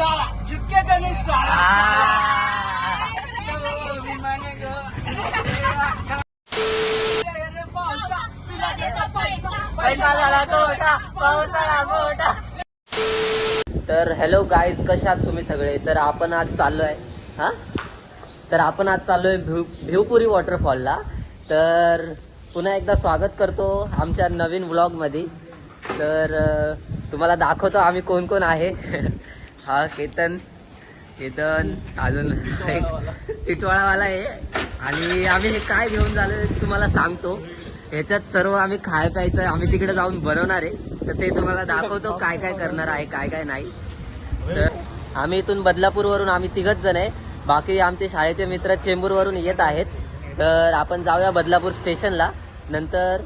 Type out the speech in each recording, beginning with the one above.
शाळा जितके गणेश पैसा झाला तोटा पावसाळा मोठा. तर हॅलो गाईज, कशा आहात तुम्ही सगळे. तर आपण आज चाललोय भिवपुरी वॉटरफॉलला. तर पुन्हा एकदा स्वागत करतो आमच्या नवीन व्लॉग मध्ये. तर तुम्हाला दाखवतो आम्ही कोण कोण आहे. हा केतन अजून टिटवाळावाला आहे. आणि आम्ही हे काय घेऊन झालं तुम्हाला सांगतो. ह्याच्यात सर्व आम्ही खाय प्यायचं आम्ही तिकडे जाऊन बनवणार आहे. तर ते तुम्हाला दाखवतो काय काय करणार आहे काय काय नाही. तर आम्ही इथून बदलापूरवरून आम्ही 3 जण आहे. बाकी आमचे शाळेचे मित्र चेंबूरवरून येत आहेत. तर आपण जाऊया बदलापूर स्टेशनला. नंतर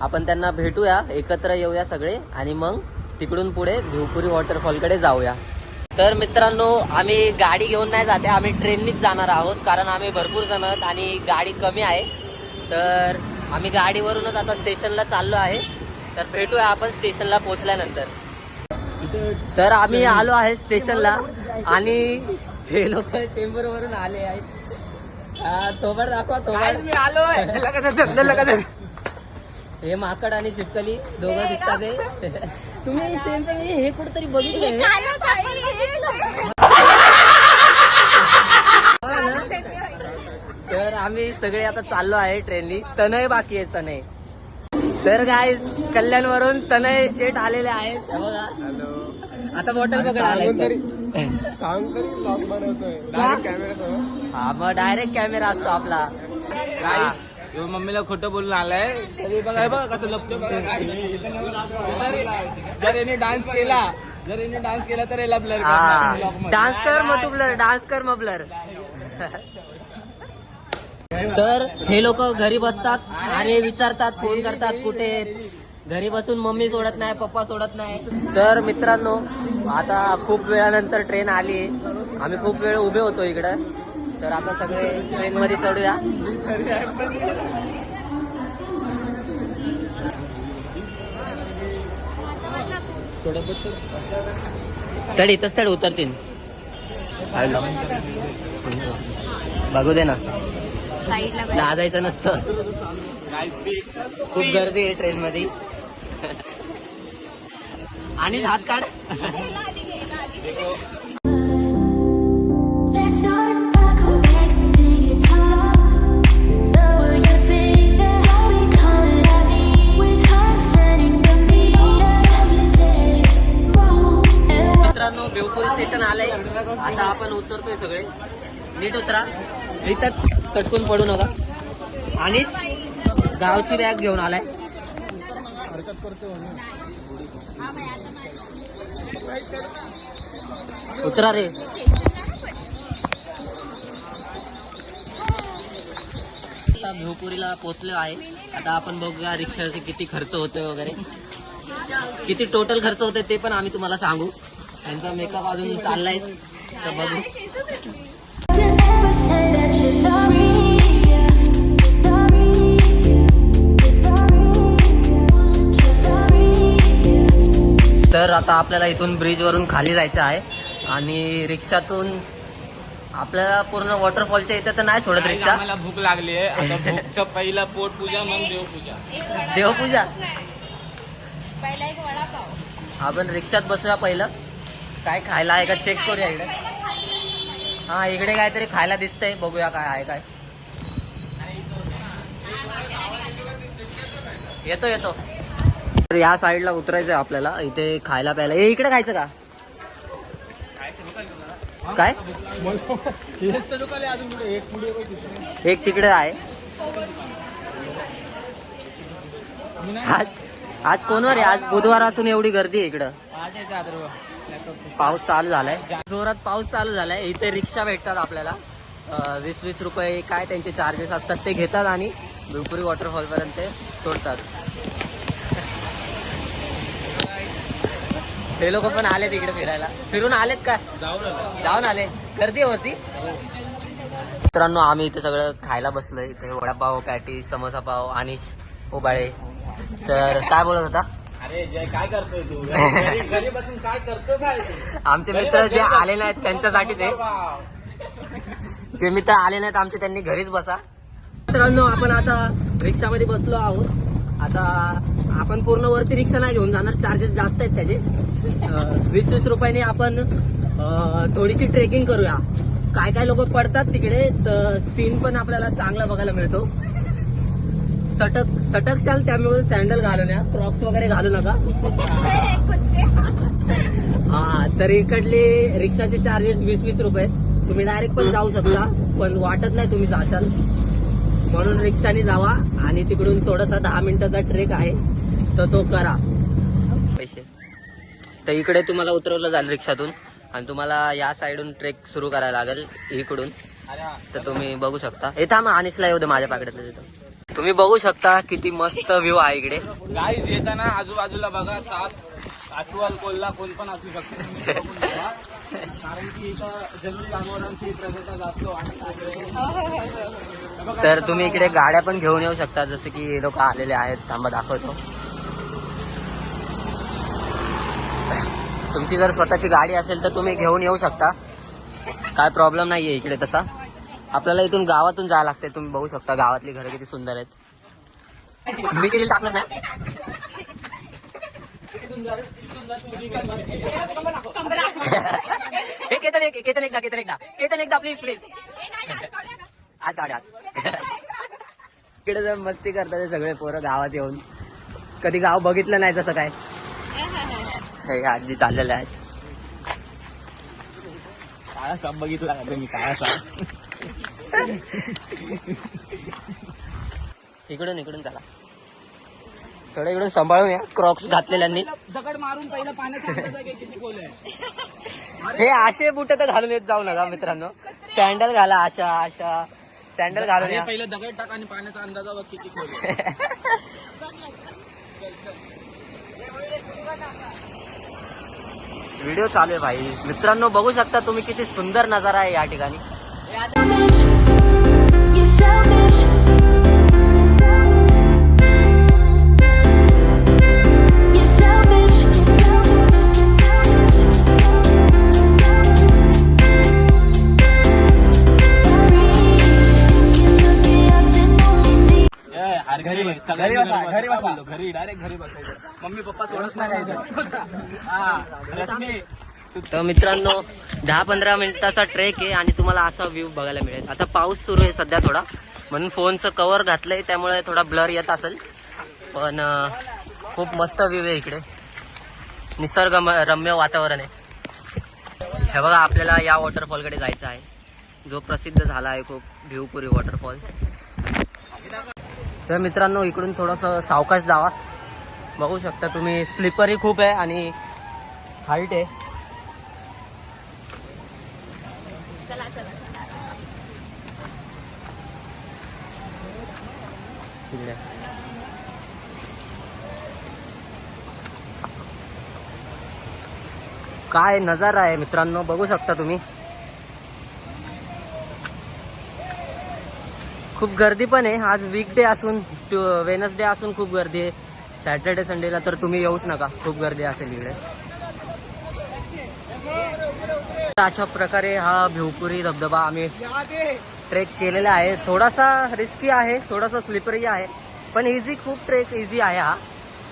आपण त्यांना भेटूया, एकत्र येऊया सगळे आणि मग तिकडून पुढे भिवपुरी वॉटरफॉलकडे जाऊया. तर मित्रांनो, आम्ही गाडी घेऊन नाही जाते, आम्ही ट्रेननीच जाणार आहोत. कारण आम्ही भरपूर जण आहोत आणि गाडी कमी आहे. तर आम्ही गाडीवरूनच आता स्टेशनला चाललो आहे. तर भेटूया आपण स्टेशनला पोहोचल्यानंतर. तर आम्ही आलो आहे स्टेशनला आणि हे लोक चेंबूर वरून आले आहेत. थोबड दाखवा थोबड. मी आलोय. हे माकड आणि चिपकली दोघं दिसतात. तुम्ही सेम हे कुठेतरी बघितलं. तर आम्ही सगळे आता चाललो आहे ट्रेननी. तनय बाकी आहे तनय. तर काय कल्याण वरून तनय शेठ आलेले आहेत. बघा आता बॉटल पकड आलाय. हा मग डायरेक्ट कॅमेरा असतो आपला. मम्मीला खोटं बोलून आलाय. बघा बघा कसं लपतो. जर याने डान्स केला तर याला ब्लर. डान्स कर मग तू ब्लर, डान्स कर मग ब्लर. तर हे लोक घरी बसतात आणि विचारतात, फोन करतात कुठे आहेत. घरी बसून मम्मी सोडत नाही, पप्पा सोडत नाही. तर मित्रांनो, आता खूप वेळानंतर ट्रेन आली आहे. आम्ही खूप वेळ उभे होतो इकडं. तर आता सगळे ट्रेन मध्ये चढूया. चढ इथंच चढ, उतरतील. बघू दे ना, लाजायचं नसतं. खूप गर्दी आहे ट्रेन मध्ये. आणि हात काढ. मित्रांनो, भिवपुरी स्टेशन आलंय. आता आपण उतरतोय सगळे. नीट उतरा, इथंच सटकून पडू नका. आणि गावची बॅग घेऊन आलाय. उतरा रे. आता भिवपुरीला पोहोचलो आहे. आता आपण बघूया रिक्षाचे किती खर्च होतोय वगैरे, किती टोटल खर्च होते ते पण आम्ही तुम्हाला सांगू. त्यांचा मेकअप अजून चाललाय, तर बघू. तर आता आपल्याला इथून ब्रिज वरून खाली जायचं आहे आणि रिक्षातून आपल्याला पूर्ण वॉटरफॉलच्या इथं तर नाही सोडत रिक्षा. मला भूक लागली आहे. आता भूकचं पहिला पोट पूजा, मग देवपूजा. देवपूजा. आपण रिक्षात बसूया. पहिलं काय खायला आहे का चेक करूया इकडे. हा, इकडे काहीतरी खायला दिसतंय, बघूया काय आहे. काय येतो. तर या साईडला उतरायचंय आपल्याला. इथे खायला प्यायला. इकडे खायचं का काय. एक तिकडे आहे. आज कोणवर आहे. आज बुधवार असून एवढी गर्दी आहे इकडं. पाऊस चालू झालाय, जोरात पाऊस चालू झालाय. इथे रिक्षा भेटतात आपल्याला. 20-20 रुपये काय त्यांचे चार्जेस असतात ते घेतात आणि भिवपुरी वॉटरफॉल पर्यंत सोडतात. हे लोक पण आले तिकडे फिरायला. फिरून आलेत का. जाऊन आले. गर्दी होती. मित्रांनो, आम्ही इथे सगळं खायला बसलोय. इथे वडापाव, पॅटी, समोसा पाव आणि उबाळे. तर काय बोलत होता. अरे जय काय करतोय तू घरी बसून काय करतो काय तू? आमचे मित्र जे आले नाहीत त्यांच्यासाठीच आहे. जे मित्र आले नाहीत आमचे त्यांनी घरीच बसा. मित्रांनो आपण आता रिक्षामध्ये बसलो आहोत. आता आपण पूर्ण वरती रिक्षा नाही घेऊन जाणार, चार्जेस जास्त आहेत त्याचे. 20-20 रुपयाने आपण थोडीशी ट्रेकिंग करूया. काय काय लोक पडतात तिकडे, तर सीन पण आपल्याला चांगला बघायला मिळतो. सटकशाल त्यामुळे सँडल घालून या, क्रॉक्स वगैरे घालू नका. हा तर इकडले रिक्षाचे चार्जेस 20-20 रुपये. तुम्ही डायरेक्ट पण जाऊ शकता, पण वाटत नाही तुम्ही जाशाल म्हणून रिक्षाने जावा. आणि तिकडून थोडासा 10 मिनिटाचा ट्रेक आहे तर तो करा. पैसे तर इकडे तुम्हाला उतरवलं जाईल रिक्षातून आणि तुम्हाला या साईडून ट्रेक सुरू करायला लागेल इकडून. तर तुम्ही बघू शकता. हे थांब अनिसला येऊ दे माझ्या पाकड्यातलं तिथं. तुम्ही बघू शकता किती मस्त व्ह्यू आहे इकडे. गाईज येताना आजूबाजूला बघा साप, अस्वल, कोल्हा कोण पण असू शकतो. तुम्ही बघून बघा. कारण की इथं जंगली जनावरांची प्रजाता जास्त वाढत. तर तुम्ही इकडे गाड्या पण घेऊन येऊ शकता, जसे की हे लोक आलेले आहेत. थांबा दाखवतो. तुमची जर स्वतःची गाडी असेल तर तुम्ही घेऊन येऊ शकता, काय प्रॉब्लेम नाहीये इकडे तसा. आपल्याला इथून गावातून जायला लागते. तुम्ही बघू शकता गावातली घरं किती सुंदर आहेत. मी किती टाकलं ना. केतन एकदा प्लीज आज गाडी आज. इकडे जर मस्ती करतात सगळे पोरं गावात येऊन. कधी गाव बघितलं नाही तसं काय. हे आजी चाललेले आहेत. काळा साप बघितला का तुम्ही? काळा साप इकडून चला. थोडं इकडून सांभाळून या. क्रॉक्स घातलेल्यांनी दगड मारून पहिला पाण्याचा अंदाज आहे किती खोल आहे. हे असे बुट तर घालून येत जाऊ नका मित्रांनो. सँडल घाला, अशा सँडल घालून या. पहिलं दगड टाक आणि पाण्याचा अंदाज बघ किती खोल आहे. व्हिडिओ चालू आहे भाई. मित्रांनो बघू शकता तुम्ही किती सुंदर नजारा आहे या ठिकाणी. You're selfish. You're selfish. घरी बसा, घरी डायरेक्ट घरी बसायचं. मम्मी पप्पा सोडच नाही रश्मी. तर मित्रांनो 10-15 मिनिटाचा ट्रेक आहे आणि तुम्हाला असा व्ह्यू बघायला मिळेल. आता पाऊस सुरू आहे सध्या थोडा, म्हणून फोनचं कव्हर घातलंय त्यामुळे थोडा ब्लर येत असेल, पण खूप मस्त व्ह्यू आहे इकडे. निसर्ग रम्य वातावरण आहे. हे बघा आपल्याला या वॉटरफॉलकडे जायचं आहे, जो प्रसिद्ध झाला आहे खूप, भिवपुरी वॉटरफॉल. तर मित्रांनो इकडून थोडंसं सावकाश जावा. बघू शकता तुम्ही स्लिपरी खूप आहे आणि हाईट आहे. काय नजारा आहे मित्रांनो, बघू शकता तुम्ही. खूप गर्दी पण आहे. आज वीकडे असून, वेनसडे असून खूप गर्दी आहे. सॅटर्डे संडेला तर तुम्ही येऊच नका, खूप गर्दी असेल इकडे. अशा प्रकारे हा भिवपुरी धबधबा आम्ही ट्रेक केलेला आहे. थोडासा रिस्की आहे, थोडासा स्लिपरी आहे, पण इझी, खूप ट्रेक इझी आहे हा.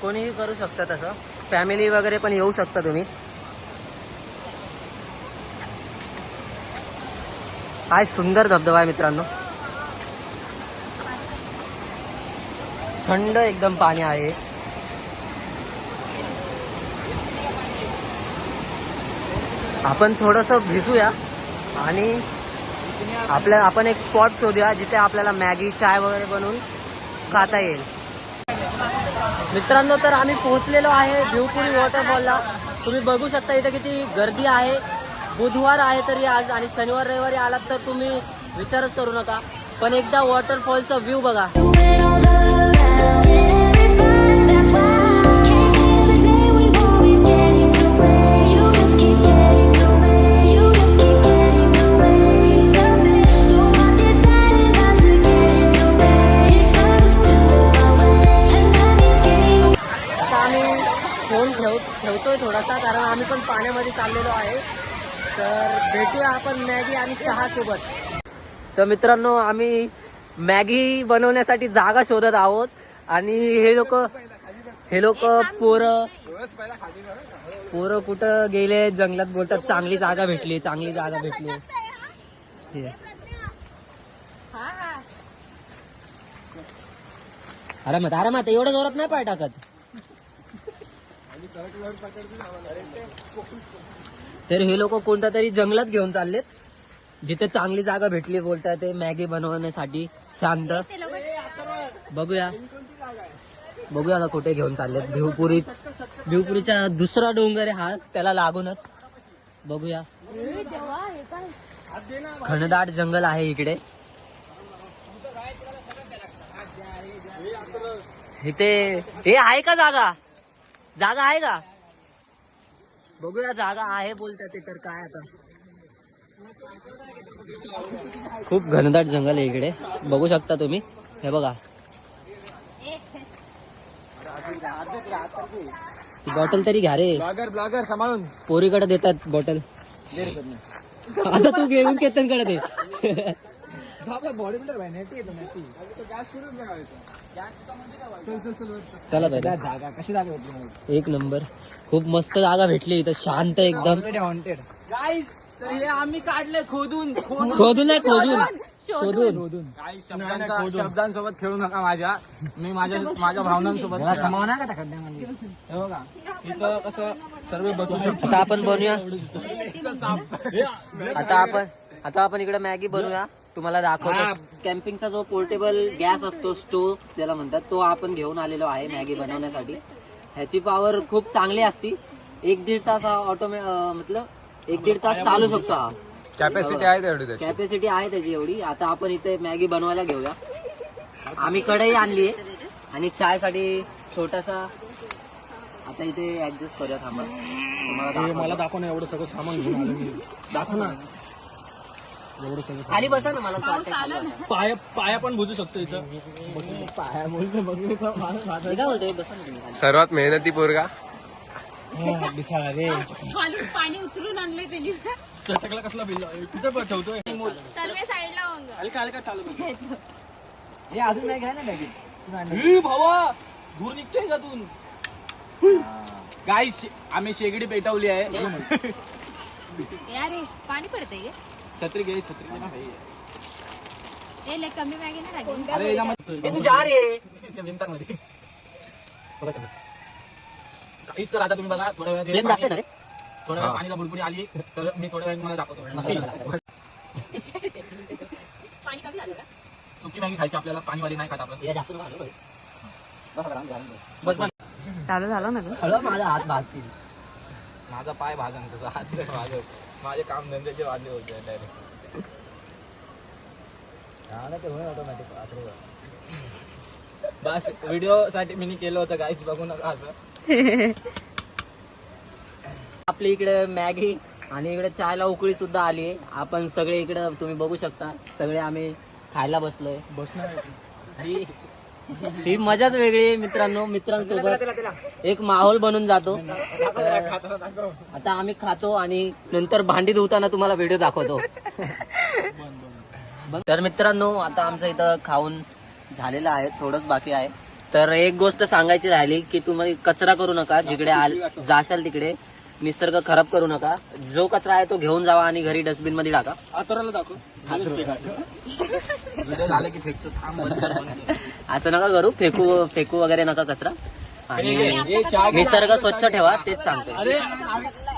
कोणीही करू शकता तसं. फॅमिली वगैरे पण येऊ शकता तुम्ही. काय सुंदर धबधबा आहे मित्रांनो. थंड एकदम पाणी आहे. आपण थोडंसं भिजूया आणि आपण एक स्पॉट शोधूया जिथे आपल्याला मॅगी, चाय वगैरे बनवून खाता येईल. मित्रांनो तर आम्ही पोहोचलेलो आहे भिवपुरी वॉटरफॉलला. तुम्ही बघू शकता इथे किती गर्दी आहे. बुधवार आहे तरी आज, आणि शनिवार रविवारी आलात तर तुम्ही विचारच करू नका. पण एकदा वॉटरफॉलचा व्ह्यू बघा. आता आम्ही तर भेटूया आपण मॅगी आणि चहा सोबत. तर मित्रांनो आम्ही मॅगी बनवण्यासाठी जागा शोधत आहोत आणि हे लोक पोरं कुठं गेले जंगलात, बोलतात चांगली जागा भेटली. हे. आरामात एवढं जोरात नाही पाय टाकत. तर हे लोक कोणत्या तरी जंगलात घेऊन चाललेत, जिथे चांगली जागा भेटली बोलतात ते मॅगी बनवण्यासाठी. शांत बघूया आता कुठे घेऊन चाललेत. भिवपुरीच्या दुसरा डोंगर आहे हा, त्याला लागूनच. बघूया, घनदाट जंगल आहे इकडे. इथे हे आहे का जागा आहे का? बघूया, जागा आहे बोलतात ते. तर काय आता, खूप घनदाट जंगल आहे इकडे, बघू शकता तुम्ही. हे बघा, ती बॉटल तरी घ्या रे. ब्लॉगर सांभाळून पोरीकडे देतात बॉटल. आता तू घेऊन केतनकडे दे. चला जागा कशी जागा होती एक नंबर. खूप मस्त जागा भेटली इथं, शांत एकदम. Wanted guys. तर हे आम्ही काढले खोदून शोधून. काही शब्दांसोबत खेळू नका मी माझ्या भावनांसोबत समावणार का खड्ड्यामध्ये. हे बघा इथं कसं सर्व बसू शकतो. आता आपण बनवूया. आता आपण इकडे मॅगी बनवूया, तुम्हाला दाखवतो. कॅम्पिंगचा जो पोर्टेबल गॅस असतो, स्टोव ज्याला म्हणतात, तो आपण घेऊन आलेलो आहे मॅगी बनवण्यासाठी. ह्याची पॉवर खूप चांगली असती. 1-1.5 तास मतलब 1-1.5 तास चालू शकतो हा. कॅपॅसिटी आहे तेवढी. कॅपॅसिटी आहे त्याची एवढी. आता आपण इथे मॅगी बनवायला घेऊया. आम्ही कढई आणली आणि चायसाठी छोटासा. आता इथे ऍडजस्ट करूया. थांबा, मला दाखव ना एवढं सगळं सामान घेऊन आलो मी. दाखव ना एवढं सगळं. खाली बसा ना, मला पाया पण बुजू शकतो इथं. पाया बोलतो बोलतोय, बसा ना तुम्ही खाली. सर्वात मेहनती पोरगा. बिचारा रे, पाणी उचलून आणले त्यांनी. चटकला कसला बिल तिथं ठेवतोय. सर्वे साईडला हलका चालू. हे अजून नाही घ्या ना मॅगी. भावा धूर निघतोय का तू. गाईस आम्ही शेगडी पेटवली आहे. यारे पाणी पडतंय. छत्री घे ना भाई. हे लय कमी मॅगी नाही लागली. अरे काहीच तर आता तुम्ही बघा थोड्या वेळात पाणीला बुडबुडी आली तर मी थोड्या वेळात मला दाखवतो. पाणी कमी झालं का? सुकी मॅगी खायची आपल्याला, पाणीवाली नाही खात आपण. चालू झालं ना. हळू माझा हात भाजतील. माझा पाय भाजन, तुझा हात भाजन. माझे काम धंद्याचे वाजले होते डायरेक्ट. बस व्हिडिओ साठी मी केलं होतं गाईच, बघू नका असं. आपली इकडे मॅगी आणि इकडे चायला उकळी सुद्धा आली आहे. आपण सगळे इकडे तुम्ही बघू शकता, सगळे आम्ही खायला बसलोय. ही मजाच वेगळी आहे मित्रांनो. मित्रांसोबत एक माहोल बनून जातो. आता आम्ही खातो आणि नंतर भांडी धुताना तुम्हाला व्हिडिओ दाखवतो. तर मित्रांनो, आता आमचं इथं खाऊन झालेलं आहे, थोडंच बाकी आहे. तर एक गोष्ट सांगायची राहिली की तुम्ही कचरा करू नका. जिकडे जाशाल तिकडे निसर्ग खराब करू नका. जो कचरा आहे तो घेऊन जावा आणि घरी डस्टबिन मध्ये टाका. झालं की फेकतो. असं नका करू, फेकू वगैरे नका कचरा. आणि निसर्ग स्वच्छ ठेवा, तेच सांगतो.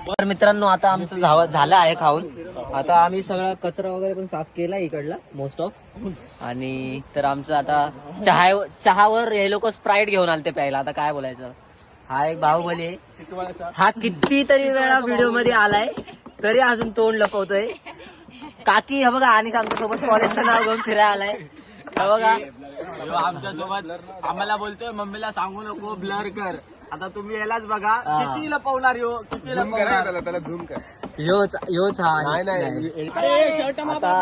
तर मित्रांनो, आता आमचं झालं आहे खाऊन. आता आम्ही सगळा कचरा वगैरे पण साफ केला इकडला मोस्ट ऑफ. आणि तर आमचं आता चहावर हे लोक स्प्राईट घेऊन आले ते प्यायला. आता काय बोलायचं. हा एक बाहुबली आहे. हा कितीतरी वेळा व्हिडिओ मध्ये आलाय तरी अजून तोंड लपवतोय. काकी हे बघा, आणि आमच्या सोबत कॉलेजचं नाव घेऊन फिरायला आलाय. हे बघा, आमच्या सोबत आम्हाला बोलतोय मम्मीला सांगू नको ब्लर कर. आता तुम्ही यालाच बघा किती लपवणार हो, किती लपवणार. त्याला झूम कर. योच हा. नाही आता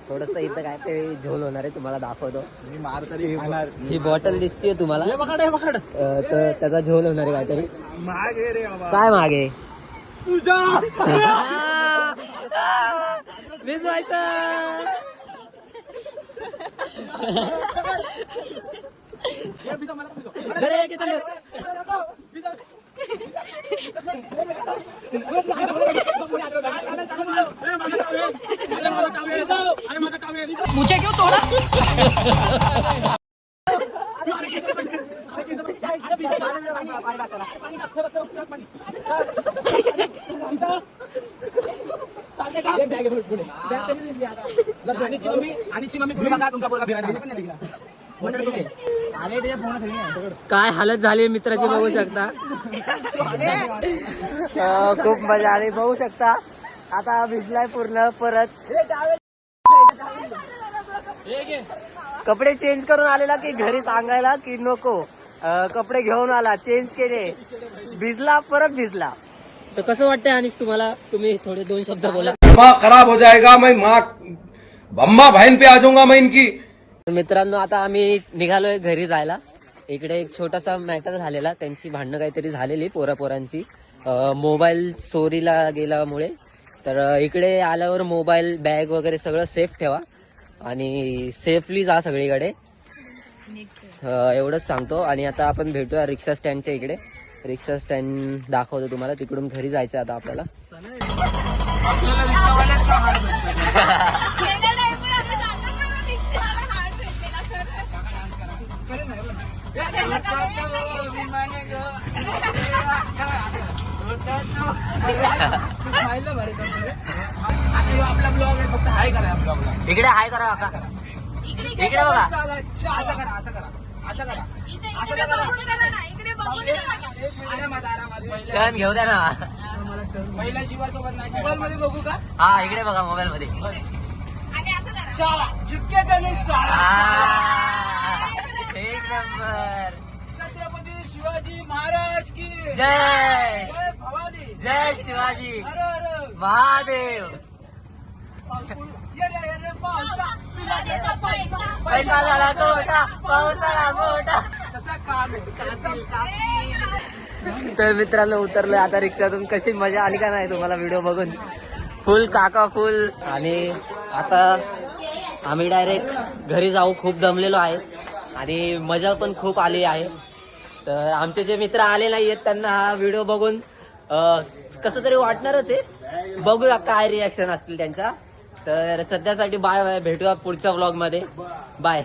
थोडस इथं काय ते झोल होणार आहे, तुम्हाला दाखवतो. मी मार तरी खाणार. ही बॉटल दिसतीये तुम्हाला, तर त्याचा झोल होणार आहे काहीतरी. मागे रे बाबा. काय मागे तुझा भिजवायचं. घरी ये, किती मुझे क्यों तोड़ा? काय हालत झाली मित्राची बघू शकता. खूप मजा आली बघू शकता. आता भिजलाय पूर्ण. परत कपडे चेंज करून आलेला की घरी सांगायला की नको, कपडे घेऊन आला, चेंज केले, भिजला, परत भिजला. तर कसं वाटतंय अनिश तुम्हाला? तुम्ही थोडे 2 शब्द बोला. दिमाग खराब हो जाएगा, मैं माँ अम्मा बहन पे आ जाऊंगा मैं इनकी. मित्रांनो आता आम्ही निघालोय घरी जायला. इकडे एक छोटासा मॅटर झालेला, त्यांची भांडणं काहीतरी झालेली पोरांची, मोबाईल चोरीला गेल्यामुळे. तर इकडे आल्यावर मोबाईल, बॅग वगैरे सगळं सेफ ठेवा आणि सेफली जा सगळीकडे, एवढंच सांगतो. आणि आता आपण भेटूया रिक्षा स्टँडच्या इकडे. रिक्षा स्टँड दाखवतो तुम्हाला. तिकडून घरी जायचं आता आपल्याला. आपल्याला रिक्षावाल्याच का हार भेटतोय? आपला ब्लॉग आहे, फक्त हाय करा आपला ब्लॉग. इकडे हाय करा काका. इकडे बघा. असं करा, असं करा, असं करा, असं करा. आरामात आरामात. टर्न घेऊ द्या ना. पहिल्या जीवासोबत नाही. मोबाईल मध्ये बघू का? हा इकडे बघा मोबाईल मध्ये. शाळा जितके त्याने शाळा. एक नंबर. छत्रपती शिवाजी महाराज की जय जय भवानी. जय शिवाजी अरे अरे महादेव. ये रे, ये रे, पावसा, तुला देतो पैसा. पैसा झाला तोटा, पाऊस आला मोठा. तसा काम आहे. तर मित्रांनो उतरलोय आता रिक्षातून. कशी मजा आली का नाही तुम्हाला व्हिडिओ बघून? फुल काका फुल. आणि आता आम्ही डायरेक्ट घरी जाऊ. खूप दमलेलो आहे आणि मजा पण खूप आली आहे. तर आमचे जे मित्र आले नाहीयेत त्यांना हा व्हिडिओ बघून कसं तरी वाटणारच आहे. बघूया काय रिॲक्शन असतील त्यांचा. तर सध्यासाठी बाय बाय. भेटूया पुढच्या व्लॉग मध्ये. बाय.